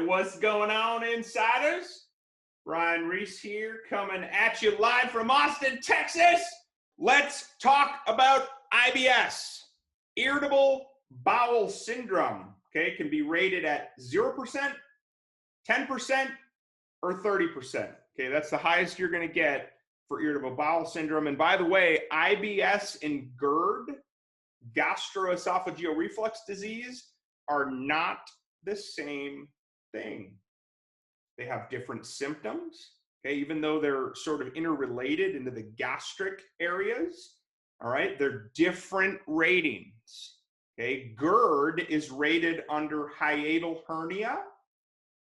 What's going on, insiders? Ryan Reese here, coming at you live from Austin, Texas. Let's talk about IBS, irritable bowel syndrome. Okay, it can be rated at 0%, 10%, or 30%. Okay, that's the highest you're going to get for irritable bowel syndrome. And by the way, IBS and GERD, gastroesophageal reflux disease, are not the same thing. They have different symptoms, okay, even though they're sort of interrelated into the gastric areas, all right, they're different ratings, okay. GERD is rated under hiatal hernia,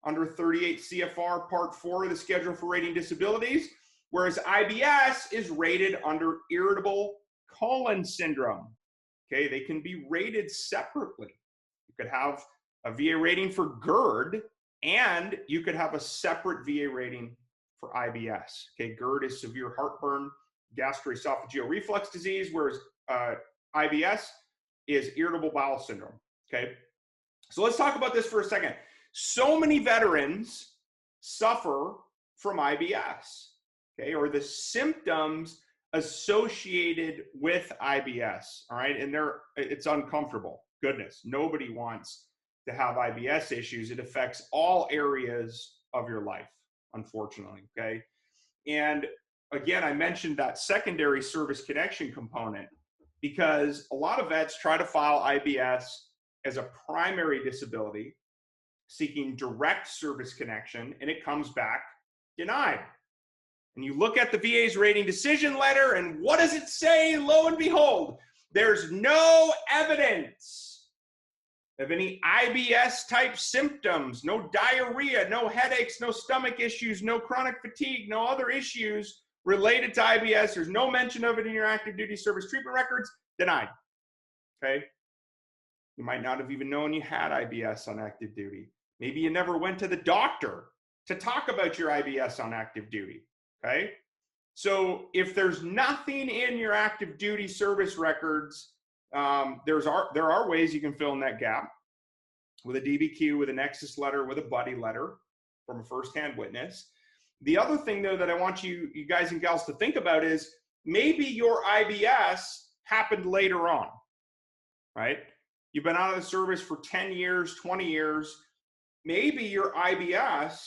under 38 CFR Part 4 of the Schedule for Rating Disabilities, whereas IBS is rated under irritable colon syndrome, okay. They can be rated separately. You could have a VA rating for GERD, and you could have a separate VA rating for IBS. Okay, GERD is severe heartburn, gastroesophageal reflux disease, whereas IBS is irritable bowel syndrome. Okay, so let's talk about this for a second. So many veterans suffer from IBS, okay, or the symptoms associated with IBS. All right, and it's uncomfortable. Goodness, nobody wants to have IBS issues. It affects all areas of your life, unfortunately, okay? And again, I mentioned that secondary service connection component because a lot of vets try to file IBS as a primary disability, seeking direct service connection, and it comes back denied. And you look at the VA's rating decision letter, and what does it say? Lo and behold, there's no evidence of any IBS type symptoms, no diarrhea, no headaches, no stomach issues, no chronic fatigue, no other issues related to IBS. There's no mention of it in your active duty service treatment records. Denied. Okay. You might not have even known you had IBS on active duty. Maybe you never went to the doctor to talk about your IBS on active duty. Okay. So if there's nothing in your active duty service records, there are ways you can fill in that gap with a DBQ, with a Nexus letter, with a buddy letter from a firsthand witness. The other thing, though, that I want you guys and gals to think about is maybe your IBS happened later on, right? You've been out of the service for 10 years, 20 years. Maybe your IBS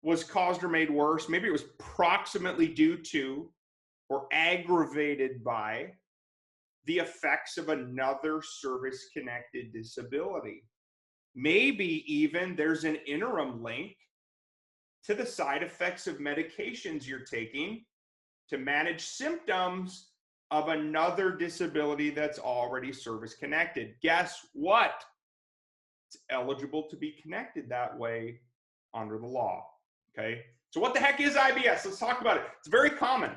was caused or made worse. Maybe it was proximately due to or aggravated by the effects of another service-connected disability. Maybe even there's an interim link to the side effects of medications you're taking to manage symptoms of another disability that's already service-connected. Guess what? It's eligible to be connected that way under the law, okay? So what the heck is IBS? Let's talk about it. It's very common.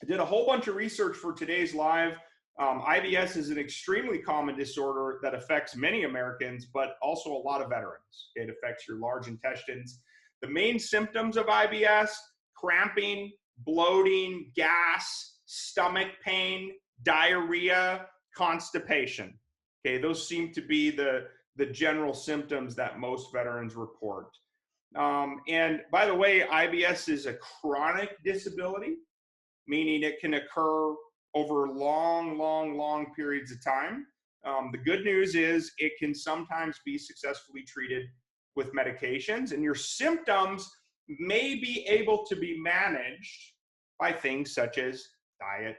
I did a whole bunch of research for today's live. IBS is an extremely common disorder that affects many Americans, but also a lot of veterans. It affects your large intestines. The main symptoms of IBS: cramping, bloating, gas, stomach pain, diarrhea, constipation. Okay, those seem to be the general symptoms that most veterans report. And by the way, IBS is a chronic disability, meaning it can occur over long periods of time. The good news is it can sometimes be successfully treated with medications, and your symptoms may be able to be managed by things such as diet,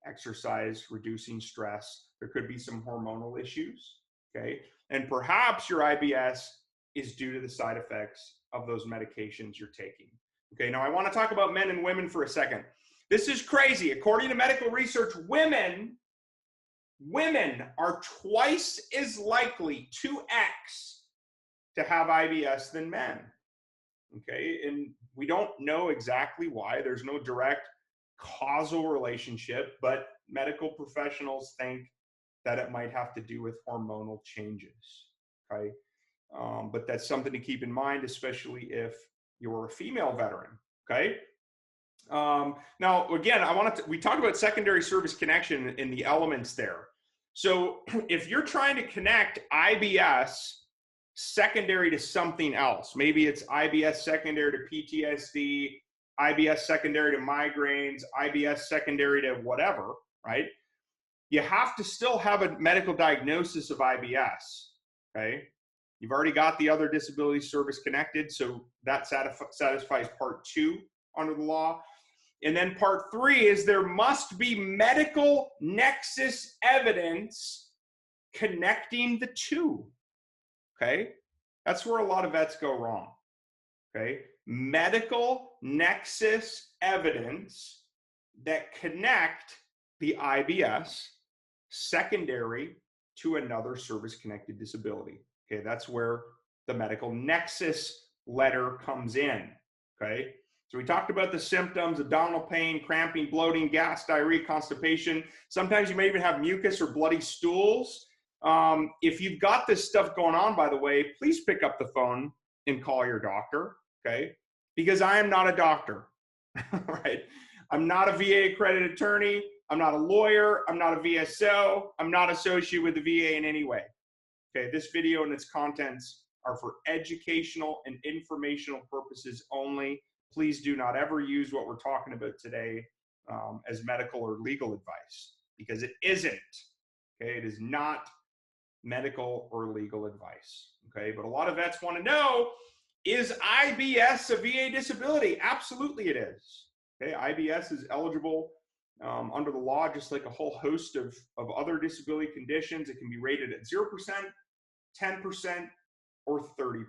exercise, reducing stress. There could be some hormonal issues, okay? And perhaps your IBS is due to the side effects of those medications you're taking. Okay, now I want to talk about men and women for a second. This is crazy. According to medical research, women are twice as likely, 2x, to have IBS than men. Okay, and we don't know exactly why. There's no direct causal relationship, but medical professionals think that it might have to do with hormonal changes. Okay, but that's something to keep in mind, especially if you're a female veteran. Okay. Now, again, we talked about secondary service connection and the elements there. So if you're trying to connect IBS secondary to something else. Maybe it's IBS secondary to PTSD, IBS secondary to migraines, IBS secondary to whatever, right? You have to still have a medical diagnosis of IBS, okay? You've already got the other disability service connected, so that satisfies part 2 under the law. And then part 3 is there must be medical nexus evidence connecting the two, okay? That's where a lot of vets go wrong, okay? Medical nexus evidence that connect the IBS secondary to another service-connected disability. Okay, that's where the medical nexus letter comes in. Okay, so we talked about the symptoms: abdominal pain, cramping, bloating, gas, diarrhea, constipation. Sometimes you may even have mucus or bloody stools. If you've got this stuff going on, by the way, please pick up the phone and call your doctor. Okay, because I am not a doctor, right? I'm not a VA accredited attorney. I'm not a lawyer. I'm not a VSO. I'm not associated with the VA in any way. Okay, this video and its contents are for educational and informational purposes only. Please do not ever use what we're talking about today as medical or legal advice, because it isn't. Okay, it is not medical or legal advice. Okay, but a lot of vets want to know, is IBS a VA disability? Absolutely it is. Okay, IBS is eligible under the law, just like a whole host of other disability conditions. It can be rated at 0%, 10%, or 30%.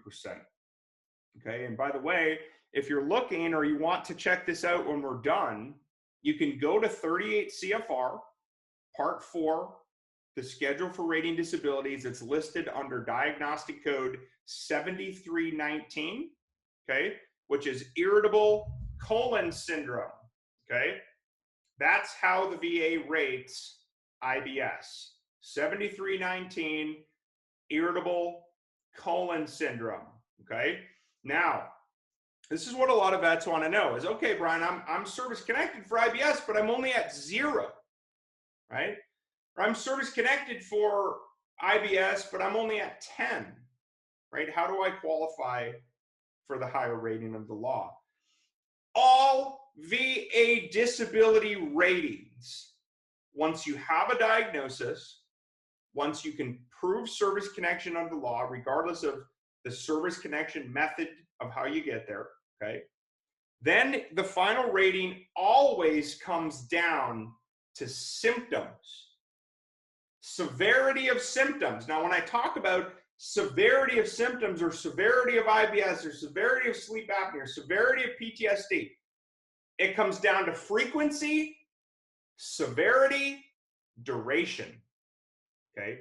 Okay, and by the way, if you're looking or you want to check this out when we're done, you can go to 38 CFR, Part 4, the Schedule for Rating Disabilities. It's listed under Diagnostic Code 7319, okay, which is irritable colon syndrome, okay? That's how the VA rates IBS, 7319, irritable colon syndrome, okay? Now, this is what a lot of vets want to know is, okay, Brian, I'm service connected for IBS, but I'm only at 0, right? Or I'm service connected for IBS, but I'm only at 10, right? How do I qualify for the higher rating of the law? All VA disability ratings, once you have a diagnosis, once you can prove service connection under the law, regardless of the service connection method of how you get there, okay? Then the final rating always comes down to symptoms, severity of symptoms. Now, when I talk about severity of symptoms or severity of IBS or severity of sleep apnea or severity of PTSD, it comes down to frequency, severity, duration, okay?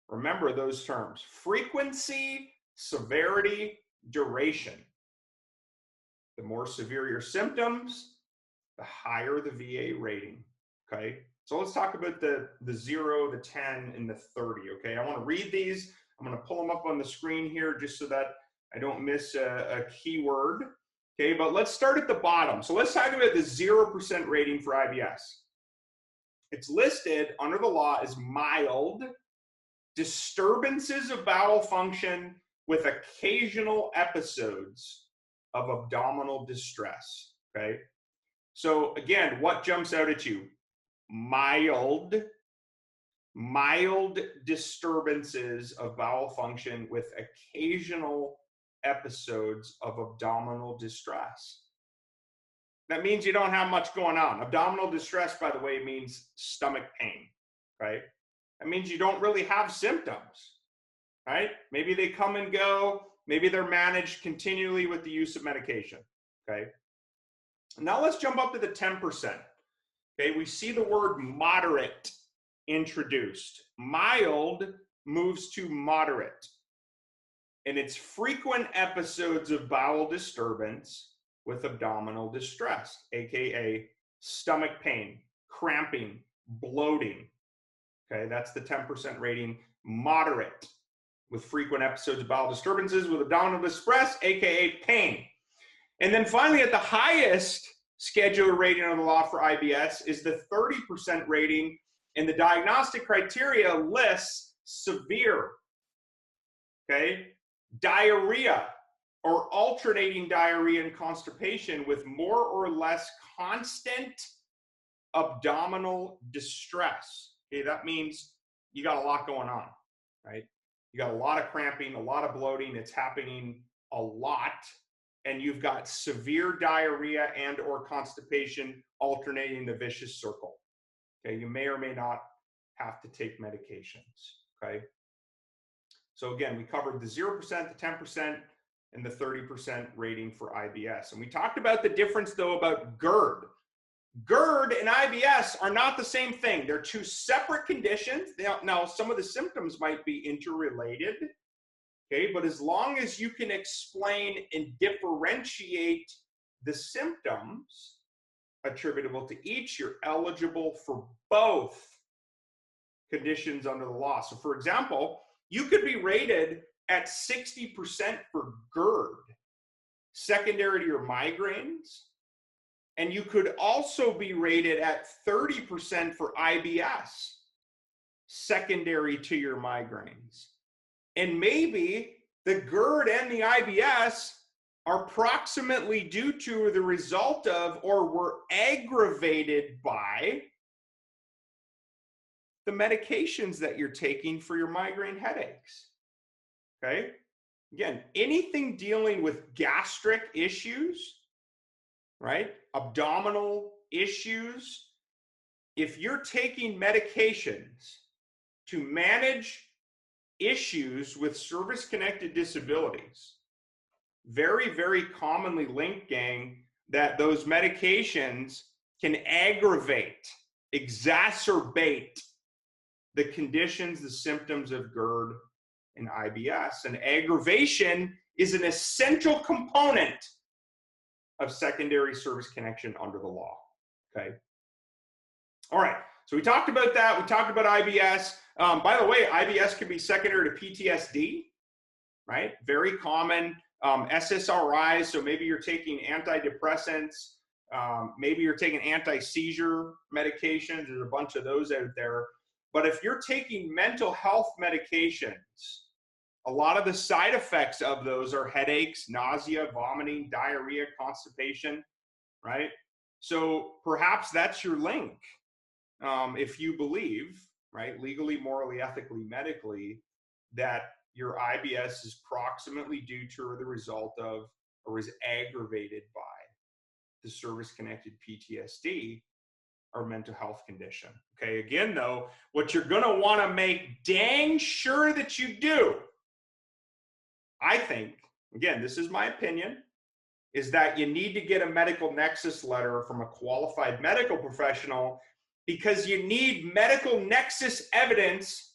Remember those terms: frequency, severity, duration. The more severe your symptoms, the higher the VA rating, okay? So let's talk about the 0, the 10, and the 30, okay? I want to read these. I'm going to pull them up on the screen here just so that I don't miss a keyword, okay? But let's start at the bottom. So let's talk about the 0% rating for IBS. It's listed under the law as mild disturbances of bowel function with occasional episodes of abdominal distress, okay? So again, what jumps out at you? Mild disturbances of bowel function with occasional episodes of abdominal distress. That means you don't have much going on. Abdominal distress, by the way, means stomach pain, right? That means you don't really have symptoms, right? Maybe they come and go. Maybe they're managed continually with the use of medication, okay? Now let's jump up to the 10%. Okay, we see the word moderate introduced. Mild moves to moderate. And it's frequent episodes of bowel disturbance with abdominal distress, aka stomach pain, cramping, bloating. Okay, that's the 10% rating. Moderate, with frequent episodes of bowel disturbances with abdominal distress, aka pain. And then finally, at the highest schedule rating on the law for IBS is the 30% rating, and the diagnostic criteria lists severe. Okay, diarrhea or alternating diarrhea and constipation with more or less constant abdominal distress. Okay, that means you got a lot going on, right? You got a lot of cramping, a lot of bloating, it's happening a lot, and you've got severe diarrhea and or constipation alternating the vicious circle. Okay, you may or may not have to take medications, okay? So again, we covered the 0%, the 10%, and the 30% rating for IBS. And we talked about the difference though about GERD. GERD and IBS are not the same thing. They're two separate conditions. Now, some of the symptoms might be interrelated, okay? But as long as you can explain and differentiate the symptoms attributable to each, you're eligible for both conditions under the law. So for example, you could be rated at 60% for GERD, secondary to your migraines, and you could also be rated at 30% for IBS, secondary to your migraines. And maybe the GERD and the IBS are proximately due to the result of or were aggravated by the medications that you're taking for your migraine headaches, okay? Again, anything dealing with gastric issues, right? Abdominal issues, if you're taking medications to manage issues with service-connected disabilities, very, very commonly linked, gang, that those medications can aggravate, exacerbate the conditions, the symptoms of GERD and IBS. And aggravation is an essential component of secondary service connection under the law, okay? All right, so we talked about that. We talked about IBS. By the way, IBS can be secondary to PTSD, right? Very common. SSRIs, so maybe you're taking antidepressants, maybe you're taking anti-seizure medications. There's a bunch of those out there. But if you're taking mental health medications, a lot of the side effects of those are headaches, nausea, vomiting, diarrhea, constipation, right? So perhaps that's your link. If you believe, right, legally, morally, ethically, medically, that your IBS is proximately due to or the result of or is aggravated by the service-connected PTSD or mental health condition. Okay, again though, what you're gonna wanna make dang sure that you do, I think, again, this is my opinion, is that you need to get a medical nexus letter from a qualified medical professional, because you need medical nexus evidence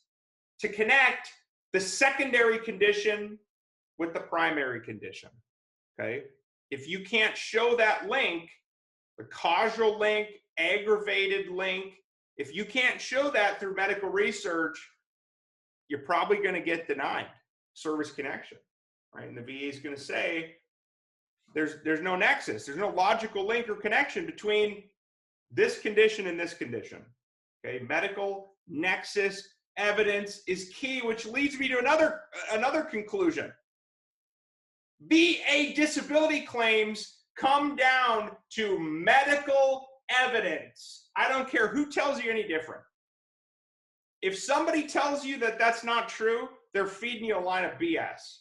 to connect the secondary condition with the primary condition, okay? If you can't show that link, the causal link, aggravated link, if you can't show that through medical research, you're probably gonna get denied service connection, right? And the VA is gonna say, there's no nexus, there's no logical link or connection between this condition and this condition, okay? Medical nexus evidence is key, which leads me to another conclusion. VA disability claims come down to medical evidence. I don't care who tells you any different. If somebody tells you that that's not true, they're feeding you a line of BS.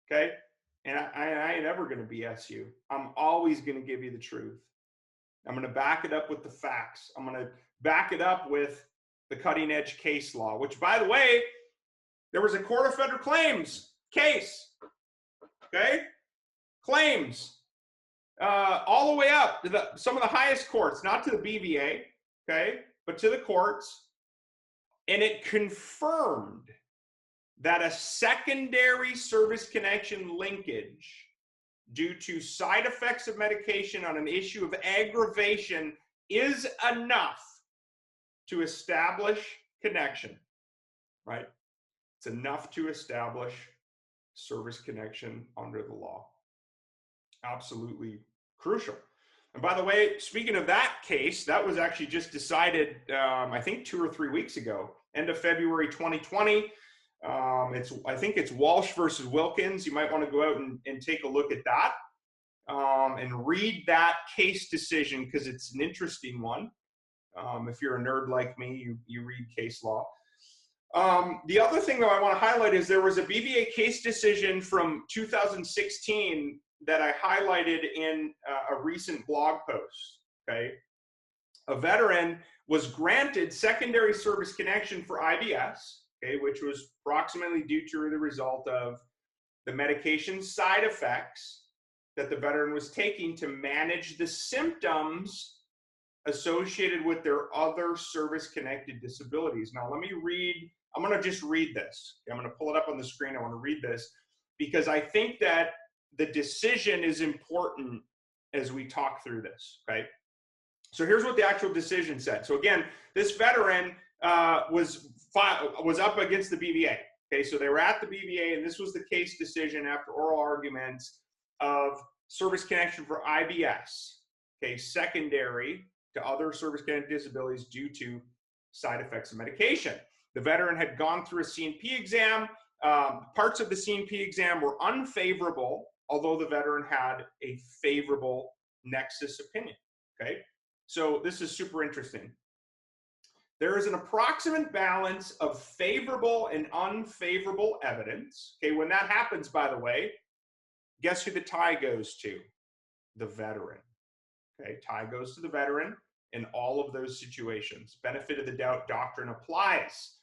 Okay? And I ain't ever going to BS you. I'm always going to give you the truth. I'm going to back it up with the facts. I'm going to back it up with the cutting edge case law, which, by the way, there was a Court of Federal Claims case, okay? Claims all the way up to some of the highest courts, not to the BVA, okay, but to the courts, and it confirmed that a secondary service connection linkage due to side effects of medication on an issue of aggravation is enough to establish connection, right? It's enough to establish service connection under the law. Absolutely crucial. And by the way, speaking of that case, that was actually just decided, I think 2 or 3 weeks ago, end of February 2020. I think it's Walsh versus Wilkins. You might want to go out and take a look at that and read that case decision because it's an interesting one. If you're a nerd like me, you read case law. The other thing that I want to highlight is there was a BVA case decision from 2016 that I highlighted in a recent blog post, okay? A veteran was granted secondary service connection for IBS, okay, which was approximately due to the result of the medication side effects that the veteran was taking to manage the symptoms associated with their other service-connected disabilities. Now, let me read, I'm going to just read this. I'm going to pull it up on the screen. I want to read this because I think that the decision is important as we talk through this, okay? So here's what the actual decision said. So again, this veteran was up against the BVA. Okay, so they were at the BVA, and this was the case decision after oral arguments of service connection for IBS. Okay, secondary to other service-connected disabilities due to side effects of medication. The veteran had gone through a C&P exam. Parts of the C&P exam were unfavorable, although the veteran had a favorable Nexus opinion. Okay. So this is super interesting. There is an approximate balance of favorable and unfavorable evidence. Okay, when that happens, by the way, guess who the tie goes to? The veteran. Okay, tie goes to the veteran in all of those situations. Benefit of the doubt doctrine applies.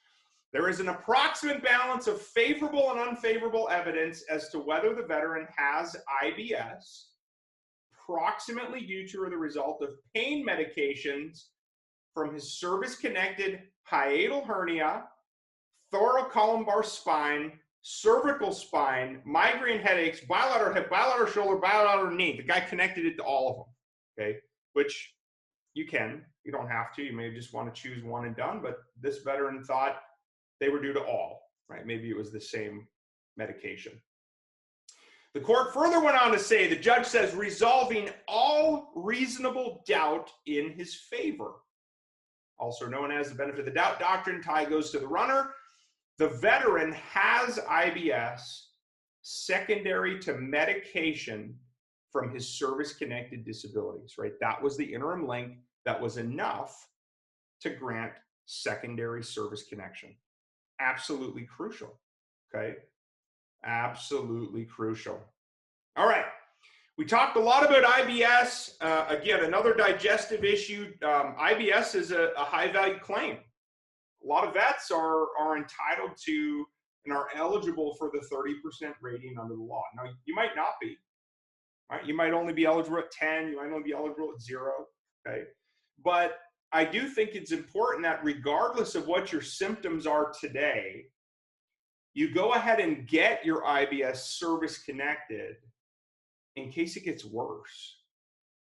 There is an approximate balance of favorable and unfavorable evidence as to whether the veteran has IBS, approximately due to or the result of pain medications from his service-connected hiatal hernia, thoracolumbar spine, cervical spine, migraine headaches, bilateral hip, bilateral shoulder, bilateral knee. The guy connected it to all of them, okay? Which you can. You don't have to. You may just want to choose one and done, but this veteran thought they were due to all, right? Maybe it was the same medication. The court further went on to say, the judge says, resolving all reasonable doubt in his favor. Also known as the benefit of the doubt doctrine, tie goes to the runner. The veteran has IBS secondary to medication from his service-connected disabilities, right? That was the interim link that was enough to grant secondary service connection. Absolutely crucial, okay? Absolutely crucial. All right. We talked a lot about IBS. Again, another digestive issue. IBS is a high-value claim. A lot of vets are entitled to and are eligible for the 30% rating under the law. Now, you might not be. Right? You might only be eligible at 10. You might only be eligible at 0. Okay. But I do think it's important that regardless of what your symptoms are today, you go ahead and get your IBS service connected in case it gets worse,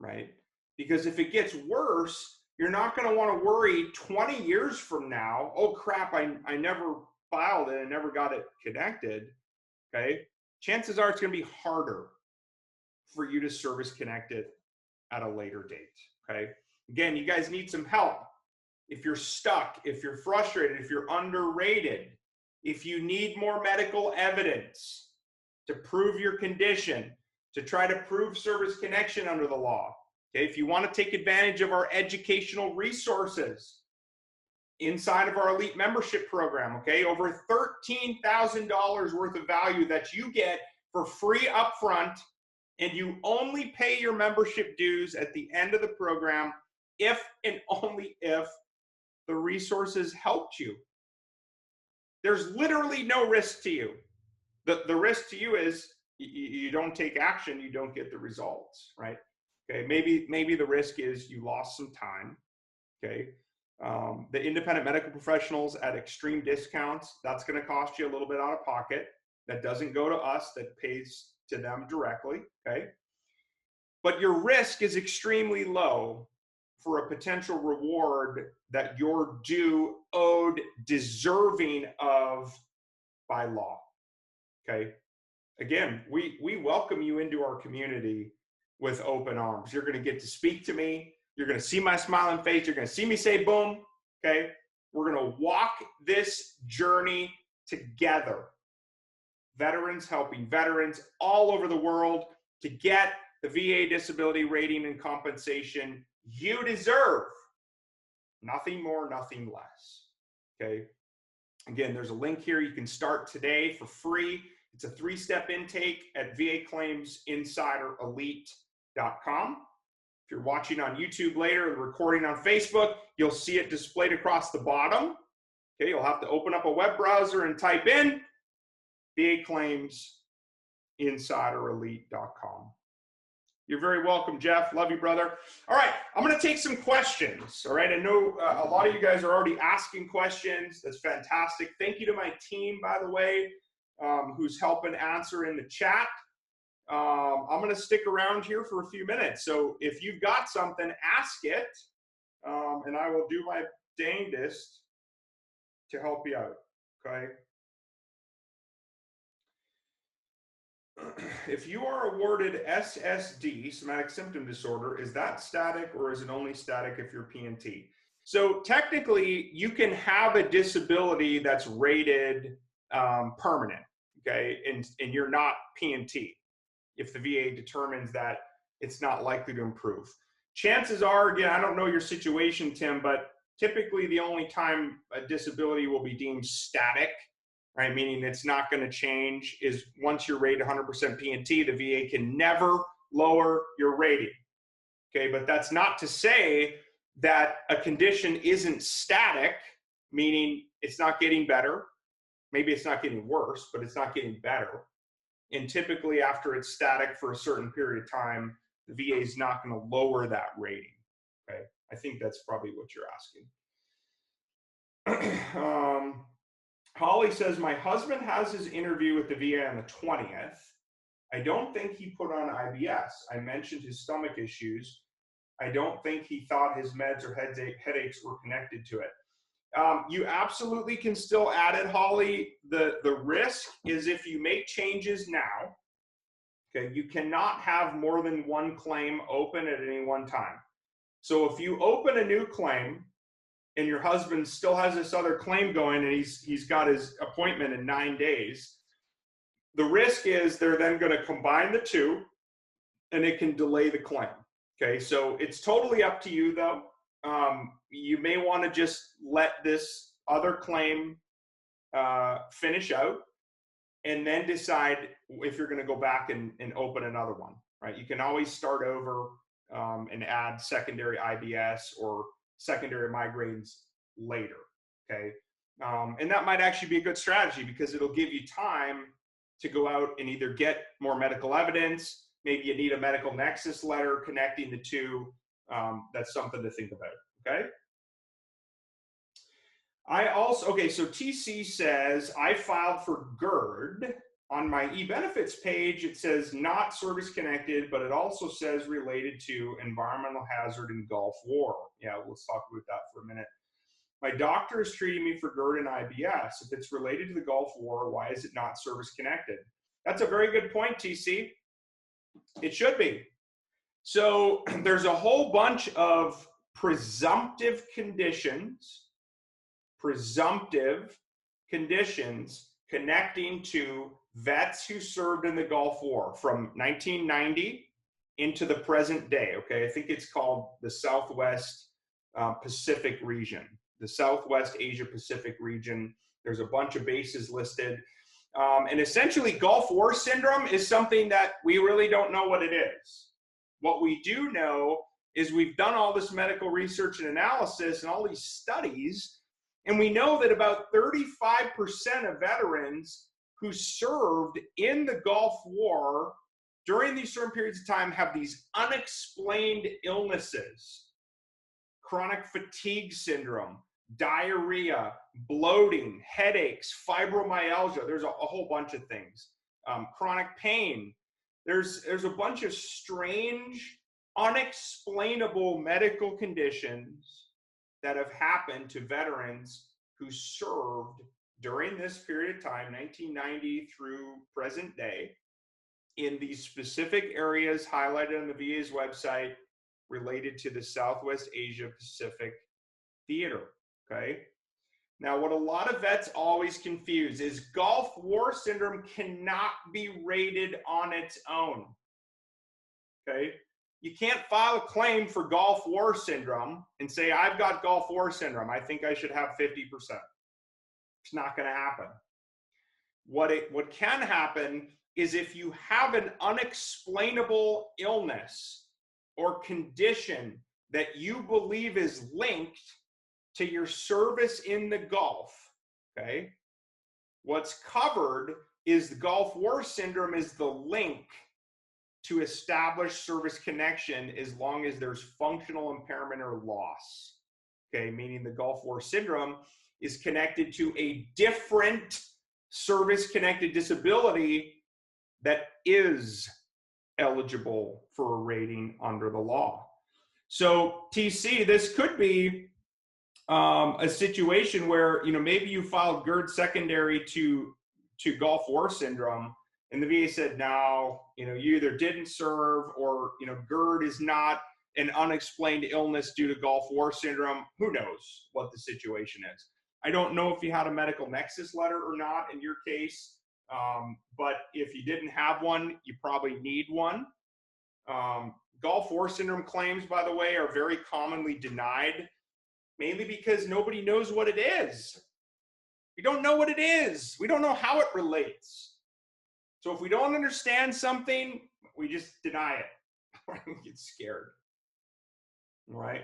right? Because if it gets worse, you're not going to want to worry 20 years from now, oh crap, I never filed it, I never got it connected, okay? Chances are it's going to be harder for you to service connect it at a later date, okay? Again, you guys need some help. If you're stuck, if you're frustrated, if you're underrated, if you need more medical evidence to prove your condition, to try to prove service connection under the law, okay? If you want to take advantage of our educational resources inside of our elite membership program, okay? Over $13,000 worth of value that you get for free upfront, and you only pay your membership dues at the end of the program if and only if the resources helped you. There's literally no risk to you. The risk to you is you don't take action, you don't get the results, right? Okay, maybe the risk is you lost some time, okay? The independent medical professionals at extreme discounts, that's gonna cost you a little bit out of pocket. That doesn't go to us, that pays to them directly, okay? But your risk is extremely low for a potential reward that you're due, owed, deserving of by law, okay? Again, we welcome you into our community with open arms. You're gonna get to speak to me. You're gonna see my smiling face. You're gonna see me say boom, okay? We're gonna walk this journey together. Veterans helping veterans all over the world to get the VA disability rating and compensation you deserve. Nothing more, nothing less. Okay. Again, there's a link here. You can start today for free. It's a 3-step intake at VAClaimsinsiderelite.com. If you're watching on YouTube later or recording on Facebook, you'll see it displayed across the bottom. Okay, you'll have to open up a web browser and type in VAClaimsinsiderelite.com. You're very welcome, Jeff. Love you, brother. All right, I'm going to take some questions. All right, I know a lot of you guys are already asking questions. That's fantastic. Thank you to my team, by the way, who's helping answer in the chat. I'm going to stick around here for a few minutes. So if you've got something, ask it, and I will do my dangest to help you out. Okay. If you are awarded SSD, somatic symptom disorder, is that static or is it only static if you're PNT? So technically, you can have a disability that's rated permanent, okay, and you're not PNT if the VA determines that it's not likely to improve. Chances are, again, I don't know your situation, Tim, but typically the only time a disability will be deemed static, right, meaning it's not going to change, is once you're rated 100% PNT, the VA can never lower your rating. Okay, but that's not to say that a condition isn't static, meaning it's not getting better. Maybe it's not getting worse, but it's not getting better. And typically after it's static for a certain period of time, the VA is not going to lower that rating. Okay, I think that's probably what you're asking. Holly says, my husband has his interview with the VA on the 20th. I don't think he put on IBS. I mentioned his stomach issues. I don't think he thought his meds or headaches were connected to it. You absolutely can still add it, Holly. The risk is if you make changes now, okay, you cannot have more than one claim open at any one time. So if you open a new claim, and your husband still has this other claim going and he's got his appointment in 9 days, the risk is they're then going to combine the two and it can delay the claim. Okay, so it's totally up to you though. You may want to just let this other claim finish out and then decide if you're going to go back and open another one, right? You can always start over and add secondary IBS or secondary migraines later, okay? And that might actually be a good strategy because it'll give you time to go out and either get more medical evidence, maybe you need a medical nexus letter connecting the two. That's something to think about, okay? Okay, so TC says, I filed for GERD. On my e-benefits page, it says not service connected, but it also says related to environmental hazard and Gulf War. Yeah, let's talk about that for a minute. My doctor is treating me for GERD and IBS. If it's related to the Gulf War, why is it not service connected? That's a very good point, TC. It should be. So there's a whole bunch of presumptive conditions connecting to vets who served in the Gulf War from 1990 into the present day, okay? I think it's called the Southwest Pacific region, the Southwest Asia Pacific region. There's a bunch of bases listed. And essentially, Gulf War syndrome is something that we really don't know what it is. What we do know is we've done all this medical research and analysis and all these studies, and we know that about 35% of veterans who served in the Gulf War during these certain periods of time have these unexplained illnesses: chronic fatigue syndrome, diarrhea, bloating, headaches, fibromyalgia. There's a whole bunch of things. Chronic pain. There's a bunch of strange, unexplainable medical conditions that have happened to veterans who served during this period of time, 1990 through present day, in these specific areas highlighted on the VA's website related to the Southwest Asia Pacific theater, okay? Now, what a lot of vets always confuse is Gulf War syndrome cannot be rated on its own. Okay? You can't file a claim for Gulf War syndrome and say, I've got Gulf War syndrome. I think I should have 50%. It's not going to happen. What can happen is if you have an unexplainable illness or condition that you believe is linked to your service in the Gulf, okay? What's covered is the Gulf War syndrome is the link to establish service connection as long as there's functional impairment or loss, okay? Meaning the Gulf War syndrome is connected to a different service-connected disability that is eligible for a rating under the law. So TC, this could be a situation where, you know, maybe you filed GERD secondary to Gulf War syndrome, and the VA said, no, you know, you either didn't serve or, you know, GERD is not an unexplained illness due to Gulf War syndrome. Who knows what the situation is? I don't know if you had a medical nexus letter or not in your case, but if you didn't have one, you probably need one. Gulf War syndrome claims, by the way, are very commonly denied, mainly because nobody knows what it is. We don't know what it is. We don't know how it relates. So if we don't understand something, we just deny it. We get scared. All right.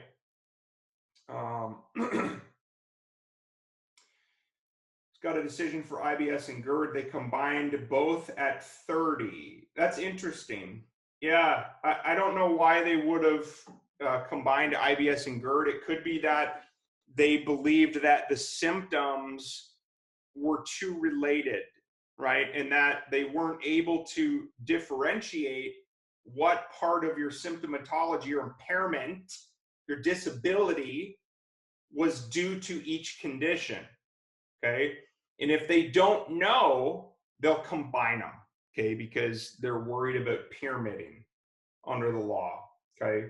Got a decision for IBS and GERD. They combined both at 30. That's interesting. Yeah, I don't know why they would have combined IBS and GERD. It could be that they believed that the symptoms were too related, right? And that they weren't able to differentiate what part of your symptomatology or impairment, your disability, was due to each condition, okay? And if they don't know, they'll combine them, okay? Because they're worried about pyramiding under the law, okay?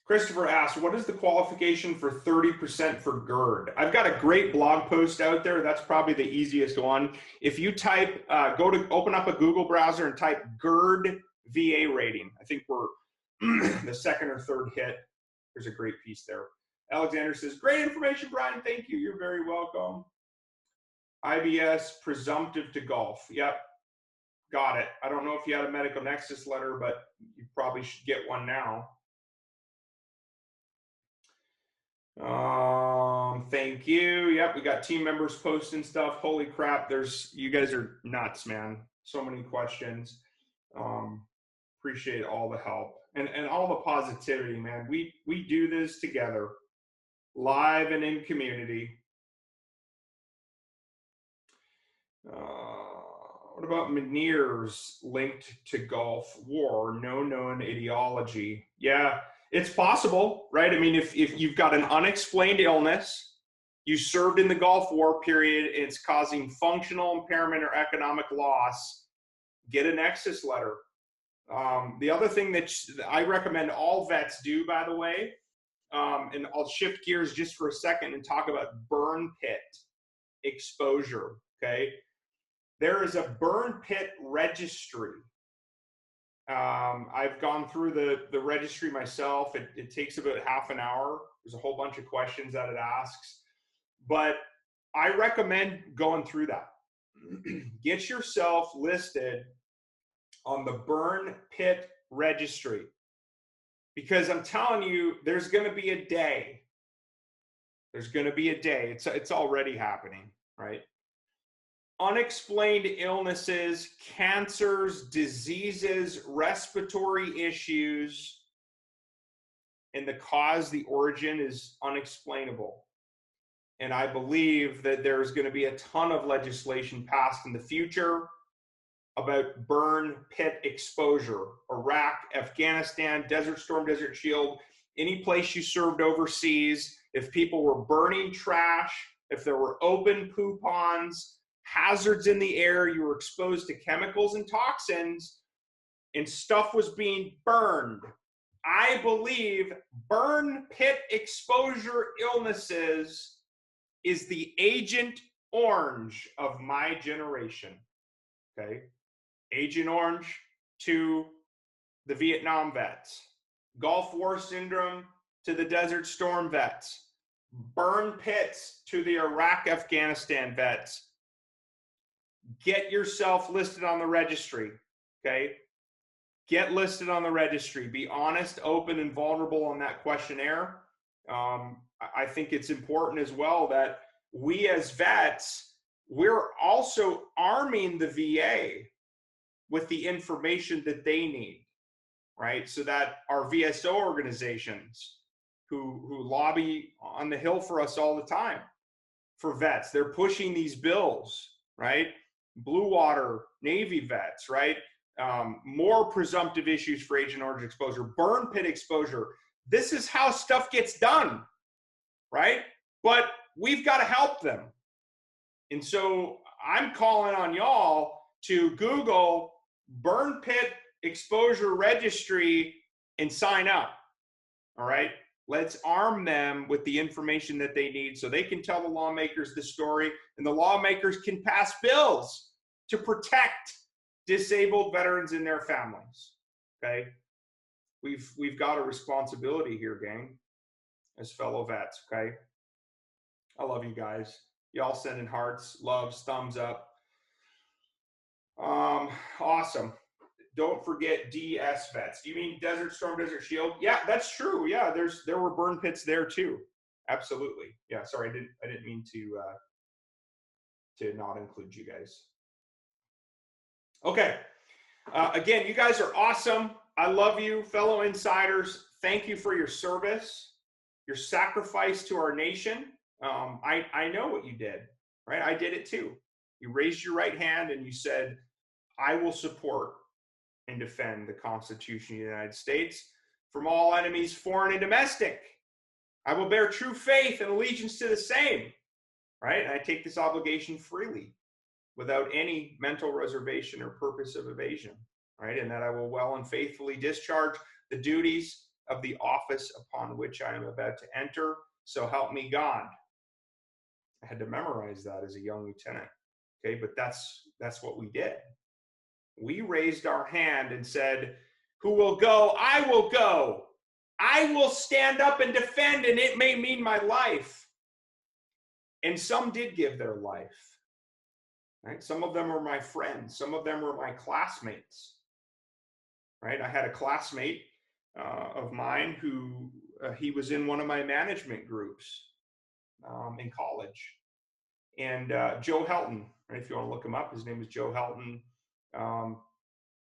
Christopher asks, what is the qualification for 30% for GERD? I've got a great blog post out there. That's probably the easiest one. If you type, open up a Google browser and type GERD VA rating. I think we're the second or third hit. There's a great piece there. Alexander says, great information, Brian. Thank you. You're very welcome. IBS presumptive to Gulf. Yep. Got it. I don't know if you had a medical nexus letter, but you probably should get one now. Thank you. Yep. We got team members posting stuff. Holy crap. You guys are nuts, man. So many questions. Appreciate all the help and all the positivity, man. We do this together. Live and in community. What about Meniere's linked to Gulf War? No known etiology. Yeah, it's possible, right? I mean, if you've got an unexplained illness, you served in the Gulf War period, and it's causing functional impairment or economic loss, get a nexus letter. The other thing that I recommend all vets do, by the way, and I'll shift gears just for a second and talk about burn pit exposure, okay? There is a burn pit registry. I've gone through the registry myself. It takes about half an hour. There's a whole bunch of questions that it asks. But I recommend going through that. Get yourself listed on the burn pit registry. Because I'm telling you, there's going to be a day. There's going to be a day. It's already happening, right? Unexplained illnesses, cancers, diseases, respiratory issues, and the cause, the origin is unexplainable. And I believe that there's going to be a ton of legislation passed in the future about burn pit exposure. Iraq, Afghanistan, Desert Storm, Desert Shield, any place you served overseas, if people were burning trash, if there were open poo ponds, hazards in the air, you were exposed to chemicals and toxins, and stuff was being burned. I believe burn pit exposure illnesses is the Agent Orange of my generation. Okay. Agent Orange to the Vietnam vets, Gulf War syndrome to the Desert Storm vets, burn pits to the Iraq, Afghanistan vets. Get yourself listed on the registry, okay? Get listed on the registry. Be honest, open, and vulnerable on that questionnaire. I think it's important as well that we as vets, we're also arming the VA with the information that they need, right? So that our VSO organizations who lobby on the Hill for us all the time for vets, they're pushing these bills, right? Blue water, Navy vets, right? More presumptive issues for Agent Orange exposure, burn pit exposure. This is how stuff gets done, right? But we've got to help them. And so I'm calling on y'all to Google burn pit exposure registry and sign up. All right. Let's arm them with the information that they need so they can tell the lawmakers the story, and the lawmakers can pass bills to protect disabled veterans and their families. Okay. We've got a responsibility here, gang, as fellow vets. Okay. I love you guys. Y'all sending hearts, loves, thumbs up. Awesome. Don't forget DS vets. Do you mean Desert Storm, Desert Shield? Yeah, that's true. Yeah, there were burn pits there too. Absolutely. Yeah, sorry, I didn't mean to not include you guys. Okay. Again, you guys are awesome. I love you, fellow insiders. Thank you for your service, your sacrifice to our nation. I know what you did, right? I did it too. You raised your right hand and you said, I will support and defend the Constitution of the United States from all enemies, foreign and domestic. I will bear true faith and allegiance to the same, right? And I take this obligation freely without any mental reservation or purpose of evasion, right? And that I will well and faithfully discharge the duties of the office upon which I am about to enter. So help me God. I had to memorize that as a young lieutenant, okay? But that's what we did. We raised our hand and said, who will go? I will go. I will stand up and defend, and it may mean my life. And some did give their life, right? Some of them were my friends. Some of them were my classmates, right? I had a classmate of mine who he was in one of my management groups in college. And Joe Helton, right? If you want to look him up, his name is Joe Helton.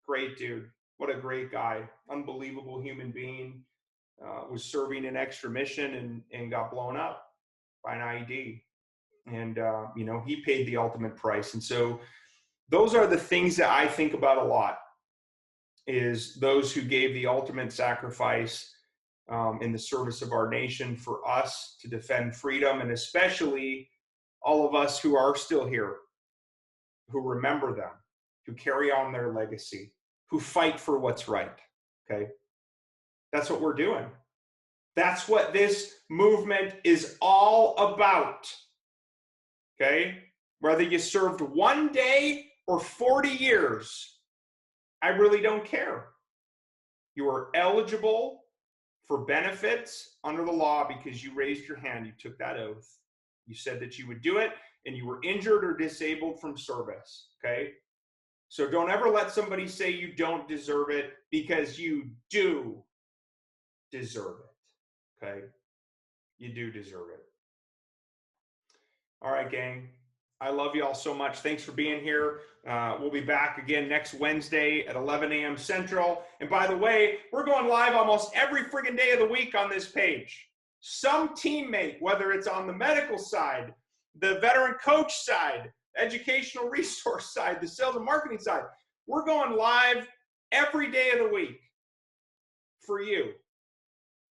Great dude. What a great guy. Unbelievable human being. Was serving an extra mission and got blown up by an IED. And, he paid the ultimate price. And so those are the things that I think about a lot, is those who gave the ultimate sacrifice in the service of our nation for us to defend freedom, and especially all of us who are still here, who remember them, who carry on their legacy, who fight for what's right, okay? That's what we're doing. That's what this movement is all about, okay? Whether you served 1 day or 40 years, I really don't care. You are eligible for benefits under the law because you raised your hand, you took that oath. You said that you would do it, and you were injured or disabled from service, okay? So don't ever let somebody say you don't deserve it, because you do deserve it, okay? You do deserve it. All right, gang. I love you all so much. Thanks for being here. We'll be back again next Wednesday at 11 a.m. Central. And by the way, we're going live almost every friggin' day of the week on this page. Some teammate, whether it's on the medical side, the veteran coach side, educational resource side, the sales and marketing side, we're going live every day of the week for you,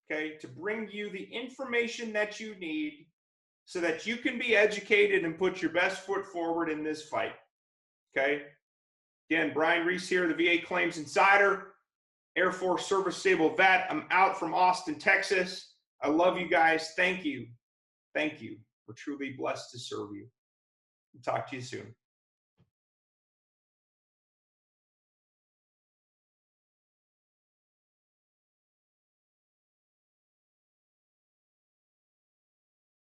okay, to bring you the information that you need so that you can be educated and put your best foot forward in this fight, okay? Again, Brian Reese here, the VA Claims Insider. Air Force Service Disabled Vet. I'm out from Austin, Texas. I love you guys. Thank you. Thank you. We're truly blessed to serve you. Talk to you soon.